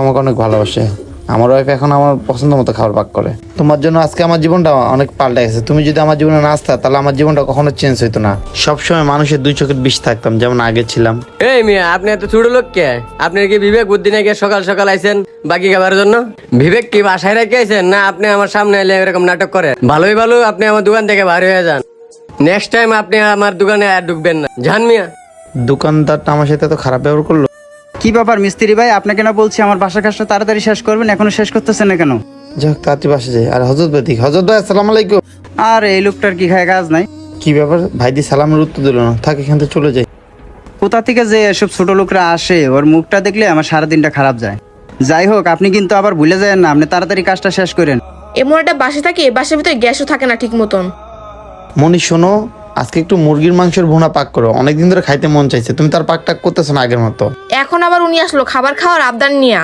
আমাকে অনেক ভালোবাসে। আমার ওয়াইফ এখন আমার পছন্দ মতো খাবার পাক করে। তোমার জন্য আজকে আমার জীবনটা অনেক পাল্টে গেছে। তুমি যদি আমার জীবনে না আসতা তাহলে আমার জীবনটা কখনো চেঞ্জ হইতো না। সবসময় মানুষের দুই চোখের বিষ থাকতাম যেমন আগে ছিলাম। এই মিয়া, আপনি এত ছোট লোক কে? আপনার কি বিবেক বুদ্ধি নাকি সকাল সকাল আইছেন বাকি খাবার জন্য? বিবেক কি বাসায় রেখে আইছেন না আপনি আমার সামনে এলে এরকম নাটক করেন? ভালোই ভালো আপনি আমার দোকান থেকে বাইরে হয়ে যান। নেক্সট টাইম আপনি আমার দোকানে আর ঢুকবেন না, জান মিয়া। দোকানদারটা আমার সাথে তো খারাপ ব্যবহার করলো। কি ব্যাপার মিস্ত্রি ভাই, আপনাকে না বলছি আমার বাসার কাজটা তাড়াতাড়ি শেষ করবেন, এখনো শেষ করতেছেন না কেন? যাই হোক তাড়াতাড়ি বাসে যাই। আর হজরত ভাই দেখি, হজরত ভাই আসসালামু আলাইকুম। আর এই লোকটার কি খায় কাজ নাই? কি ব্যাপার ভাইদি সালামের উত্তর দিল না? থাক এখান থেকে চলে যাই। কোথা থেকে যে এসব ছোট লোকরা আসে, ওর মুখটা দেখলে আমার সারাদিনটা খারাপ যায়। যাই হোক, আপনি কিন্তু আবার ভুলে যায় না, আপনি তাড়াতাড়ি কাজটা শেষ করেন। এমন একটা বাসে থাকে, বাসের ভিতরে গ্যাসও থাকে না ঠিক মতন। মনি শোনো, আজকে একটু মুরগির মাংসের ভুনা পাক করো। অনেকদিন ধরে খাইতে মন চাইছে, তুমি তার পাক টাক করতেছো না আগের মতো। এখন আবার উনি আসলো খাবার খাওয়ার আবদার নিয়া।